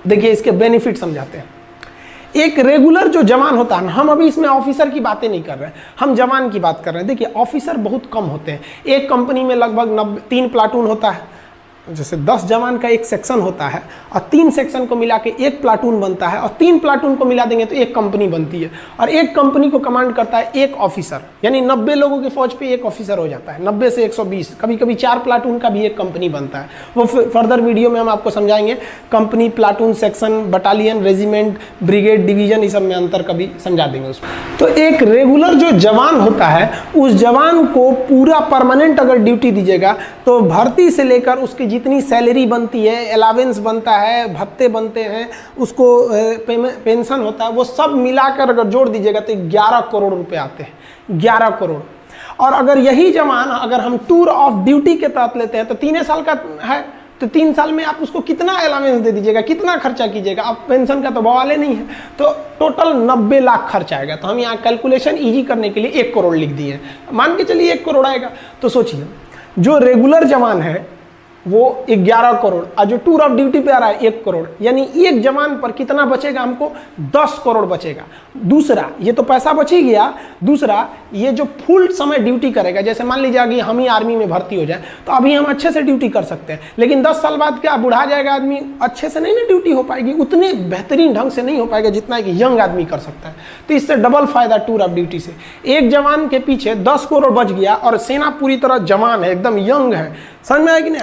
देखिए इसके बेनिफिट समझाते हैं। एक रेगुलर जो जवान होता है ना, हम अभी इसमें ऑफिसर की बातें नहीं कर रहे हैं, हम जवान की बात कर रहे हैं। देखिए ऑफिसर बहुत कम होते हैं, एक कंपनी में लगभग 3 प्लाटून होता है, जैसे 10 जवान का एक सेक्शन होता है और 3 सेक्शन को मिला के एक प्लाटून बनता है और 3 प्लाटून को मिला देंगे तो एक कंपनी बनती है और एक कंपनी को कमांड करता है एक ऑफिसर, यानी 90 लोगों की फौज पे एक ऑफिसर हो जाता है, 90 से 120, कभी कभी 4 प्लाटून का भी एक कंपनी बनता है। वो फर्दर वीडियो में हम आपको समझाएंगे, company, platoon, section, battalion, regiment, brigade, division, इस सब में अंतर कभी समझा देंगे उसमें। तो एक रेगुलर जो जवान होता है उस जवान को पूरा परमानेंट अगर ड्यूटी दीजिएगा तो भर्ती से लेकर उसकी जितनी सैलरी बनती है, अलावेंस बनता है, भत्ते बनते हैं, उसको पेंशन होता है, वो सब मिलाकर अगर जोड़ दीजिएगा तो 11 करोड़ रुपए आते हैं, 11 करोड़। और अगर यही जवान अगर हम टूर ऑफ ड्यूटी के तहत लेते हैं तो 3 साल का है, तो 3 साल में आप उसको कितना अलावेंस दे दीजिएगा, कितना खर्चा कीजिएगा, अब पेंशन का तो बवाले नहीं है, तो टोटल 90 लाख खर्च आएगा। तो हम यहाँ कैलकुलेशन इजी करने के लिए 1 करोड़ लिख दिए, मान के चलिए 1 करोड़ आएगा। तो सोचिए जो रेगुलर जवान है वो 11 करोड़ और जो टूर ऑफ ड्यूटी पे आ रहा है 1 करोड़, यानी एक जवान पर कितना बचेगा, हमको 10 करोड़ बचेगा। दूसरा, ये तो पैसा बच ही गया, दूसरा ये जो फुल समय ड्यूटी करेगा, जैसे मान लीजिए कि हम ही आर्मी में भर्ती हो जाए तो अभी हम अच्छे से ड्यूटी कर सकते हैं, लेकिन 10 साल बाद क्या बुढ़ा जाएगा आदमी, अच्छे से नहीं ना ड्यूटी हो पाएगी, उतने बेहतरीन ढंग से नहीं हो पाएगा जितना कि यंग आदमी कर सकता है। तो इससे डबल फायदा टूर ऑफ ड्यूटी से, एक जवान के पीछे 10 करोड़ बच गया और सेना पूरी तरह जवान है, एकदम यंग है। समझ में आया कि नहीं?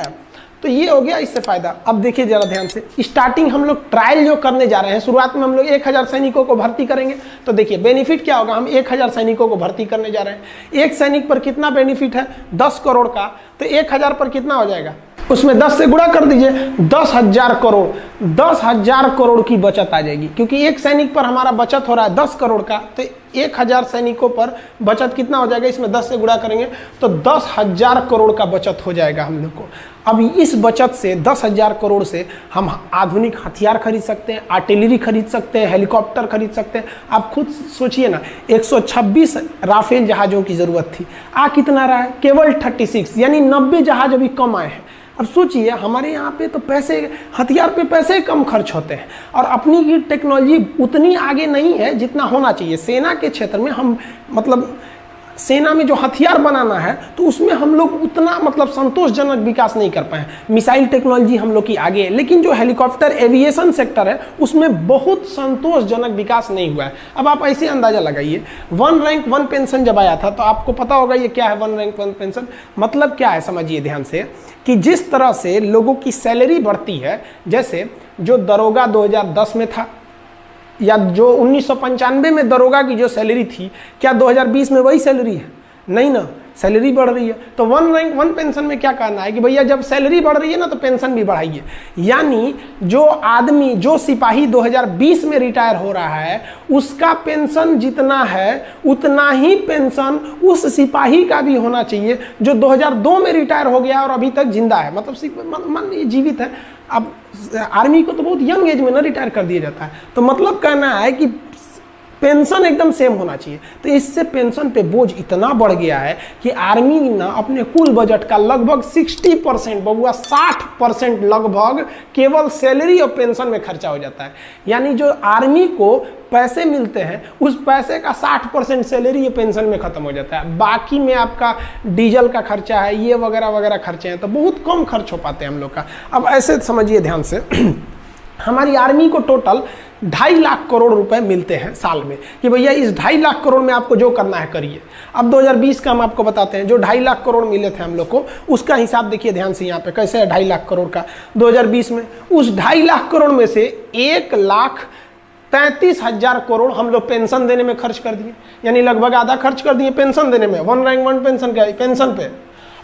तो ये हो गया इससे फायदा। अब देखिए जरा ध्यान से, स्टार्टिंग हम लोग ट्रायल जो करने जा रहे हैं, शुरुआत में हम लोग 1000 सैनिकों को भर्ती करेंगे। तो देखिए बेनिफिट क्या होगा, हम 1000 सैनिकों को भर्ती करने जा रहे हैं। एक सैनिक पर कितना बेनिफिट है, 10 करोड़ का, तो 1000 पर कितना हो जाएगा, उसमें 10 से गुणा कर दीजिए, 10,000 करोड़, 10,000 करोड़ की बचत आ जाएगी। क्योंकि एक सैनिक पर हमारा बचत हो रहा है 10 करोड़ का, तो 1000 सैनिकों पर बचत कितना हो जाएगा, इसमें 10 से गुणा करेंगे तो 10,000 करोड़ का बचत हो जाएगा हम लोग को। अब इस बचत से 10,000 करोड़ से हम आधुनिक हथियार खरीद सकते हैं, आर्टिलरी खरीद सकते हैं, हेलीकॉप्टर खरीद सकते हैं। आप खुद सोचिए ना, 126 राफेल जहाज़ों की ज़रूरत थी, आ कितना रहा है, केवल 36, यानी 90 जहाज अभी कम आए हैं। अब सोचिए हमारे यहाँ पे तो पैसे, हथियार पे पैसे कम खर्च होते हैं और अपनी की टेक्नोलॉजी उतनी आगे नहीं है जितना होना चाहिए। सेना के क्षेत्र में हम मतलब सेना में जो हथियार बनाना है तो उसमें हम लोग उतना मतलब संतोषजनक विकास नहीं कर पाए। मिसाइल टेक्नोलॉजी हम लोग की आगे है, लेकिन जो हेलीकॉप्टर एविएशन सेक्टर है उसमें बहुत संतोषजनक विकास नहीं हुआ है। अब आप ऐसे अंदाजा लगाइए, 1 रैंक 1 पेंशन जब आया था तो आपको पता होगा ये क्या है 1 रैंक 1 पेंशन, मतलब क्या है समझिए ध्यान से, कि जिस तरह से लोगों की सैलरी बढ़ती है, जैसे जो दरोगा 2010 में था या जो 1995 में दरोगा की जो सैलरी थी, क्या 2020 में वही सैलरी है? नहीं ना, सैलरी बढ़ रही है। तो 1 रैंक 1 पेंशन में क्या कहना है कि भैया जब सैलरी बढ़ रही है ना तो पेंशन भी बढ़ाइए। यानी जो आदमी, जो सिपाही 2020 में रिटायर हो रहा है उसका पेंशन जितना है उतना ही पेंशन उस सिपाही का भी होना चाहिए जो 2002 में रिटायर हो गया और अभी तक जिंदा है, मतलब मान लीजिए जीवित है। अब आर्मी को तो बहुत यंग एज में ना रिटायर कर दिया जाता है, तो मतलब कहना है कि पेंशन एकदम सेम होना चाहिए। तो इससे पेंशन पे बोझ इतना बढ़ गया है कि आर्मी ना अपने कुल बजट का लगभग 60%, बबुआ 60% लगभग केवल सैलरी और पेंशन में खर्चा हो जाता है। यानी जो आर्मी को पैसे मिलते हैं उस पैसे का 60% सैलरी या पेंशन में खत्म हो जाता है। बाकी में आपका डीजल का खर्चा है, ये वगैरह वगैरह खर्चे हैं, तो बहुत कम खर्च हो पाते हैं हम लोग का। अब ऐसे समझिए ध्यान से हमारी आर्मी को टोटल 2.5 लाख करोड़ रुपए मिलते हैं साल में, कि भैया इस 2.5 लाख करोड़ में आपको जो करना है करिए। अब 2020 का हम आपको बताते हैं, जो 2.5 लाख करोड़ मिले थे हम लोग को उसका हिसाब देखिए ध्यान से यहाँ पे कैसे है 2.5 लाख करोड़ का 2020 में। उस 2.5 लाख करोड़ में से 1,33,000 करोड़ हम लोग पेंशन देने में खर्च कर दिए, यानी लगभग आधा खर्च कर दिए पेंशन देने में, 1 रैंक 1 पेंशन का पेंशन पे।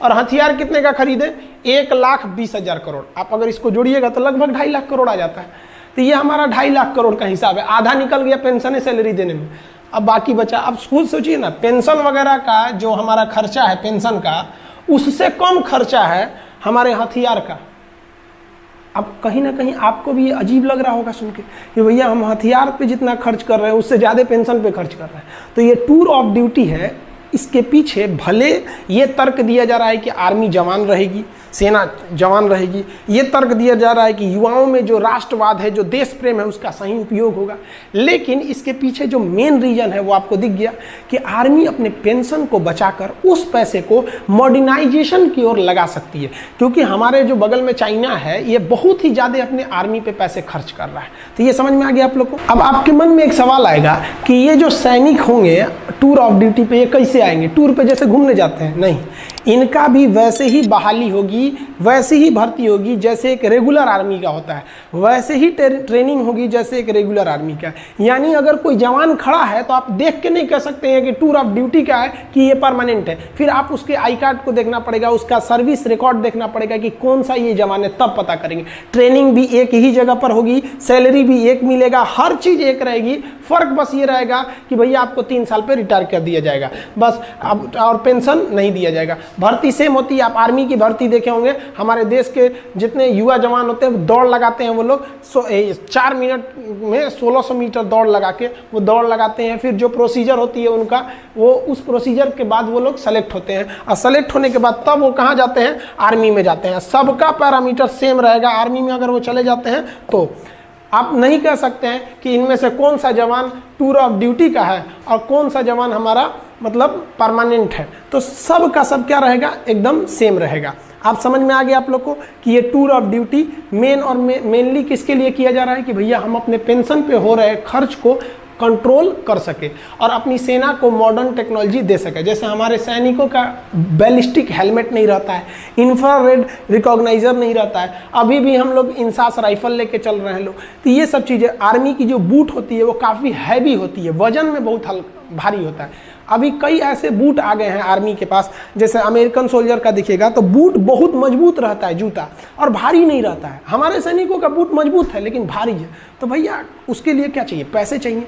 और हथियार कितने का खरीदे, 1,20,000 करोड़। आप अगर इसको जोड़िएगा तो लगभग 2.5 लाख करोड़ आ जाता है। तो ये हमारा 2.5 लाख करोड़ का हिसाब है, आधा निकल गया पेंशन सैलरी देने में, अब बाकी बचा। अब खुद सोचिए ना, पेंशन वगैरह का जो हमारा खर्चा है पेंशन का, उससे कम खर्चा है हमारे हथियार का। अब कहीं ना कहीं आपको भी अजीब लग रहा होगा सुन के कि भैया हम हथियार पे जितना खर्च कर रहे हैं उससे ज़्यादा पेंशन पे खर्च कर रहे हैं। तो ये टूर ऑफ ड्यूटी है, इसके पीछे भले ये तर्क दिया जा रहा है कि आर्मी जवान रहेगी, सेना जवान रहेगी, ये तर्क दिया जा रहा है कि युवाओं में जो राष्ट्रवाद है, जो देश प्रेम है, उसका सही उपयोग होगा, लेकिन इसके पीछे जो मेन रीजन है वो आपको दिख गया कि आर्मी अपने पेंशन को बचाकर उस पैसे को मॉडर्नाइजेशन की ओर लगा सकती है। क्योंकि हमारे जो बगल में चाइना है, ये बहुत ही ज़्यादा अपने आर्मी पे पैसे खर्च कर रहा है। तो ये समझ में आ गया आप लोग को। अब आपके मन में एक सवाल आएगा कि ये जो सैनिक होंगे टूर ऑफ ड्यूटी पे, ये कैसे आएंगे? टूर पे जैसे घूमने जाते हैं? नहीं, इनका भी वैसे ही बहाली होगी, वैसे ही भर्ती होगी जैसे एक रेगुलर आर्मी का होता है, वैसे ही ट्रेनिंग होगी जैसे एक रेगुलर आर्मी का। यानी अगर कोई जवान खड़ा है तो आप देख के नहीं कह सकते हैं कि टूर ऑफ ड्यूटी का है कि ये परमानेंट है। फिर आप उसके आई कार्ड को देखना पड़ेगा, उसका सर्विस रिकॉर्ड देखना पड़ेगा कि कौन सा ये जवान है, तब पता करेंगे। ट्रेनिंग भी एक ही जगह पर होगी, सैलरी भी एक मिलेगा, हर चीज़ एक रहेगी। फर्क बस ये रहेगा कि भैया आपको 3 साल पे रिटायर कर दिया जाएगा बस, अब और पेंशन नहीं दिया जाएगा। भर्ती सेम होती है। आप आर्मी की भर्ती देखे होंगे, हमारे देश के जितने युवा जवान होते हैं दौड़ लगाते हैं वो लोग 4 मिनट में 1600 मीटर दौड़ लगा के वो दौड़ लगाते हैं। फिर जो प्रोसीजर होती है उनका, वो उस प्रोसीजर के बाद वो लोग सेलेक्ट होते हैं, और सेलेक्ट होने के बाद तब वो कहाँ जाते हैं? आर्मी में जाते हैं। सबका पैरामीटर सेम रहेगा। आर्मी में अगर वो चले जाते हैं तो आप नहीं कह सकते हैं कि इनमें से कौन सा जवान टूर ऑफ ड्यूटी का है और कौन सा जवान हमारा मतलब परमानेंट है। तो सब का सब क्या रहेगा? एकदम सेम रहेगा। आप समझ में आ गया आप लोग को कि ये टूर ऑफ ड्यूटी मेनली किसके लिए किया जा रहा है कि भैया हम अपने पेंशन पे हो रहे खर्च को कंट्रोल कर सके और अपनी सेना को मॉडर्न टेक्नोलॉजी दे सके। जैसे हमारे सैनिकों का बैलिस्टिक हेलमेट नहीं रहता है, इंफ्रारेड रिकॉग्नाइजर नहीं रहता है, अभी भी हम लोग इंसास राइफल लेके चल रहे हैं लोग। तो ये सब चीज़ें, आर्मी की जो बूट होती है वो काफ़ी हैवी होती है, वजन में बहुत भारी होता है। अभी कई ऐसे बूट आ गए हैं आर्मी के पास, जैसे अमेरिकन सोल्जर का दिखेगा तो बूट बहुत मजबूत रहता है, जूता, और भारी नहीं रहता है। हमारे सैनिकों का बूट मजबूत है लेकिन भारी है। तो भैया उसके लिए क्या चाहिए? पैसे चाहिए।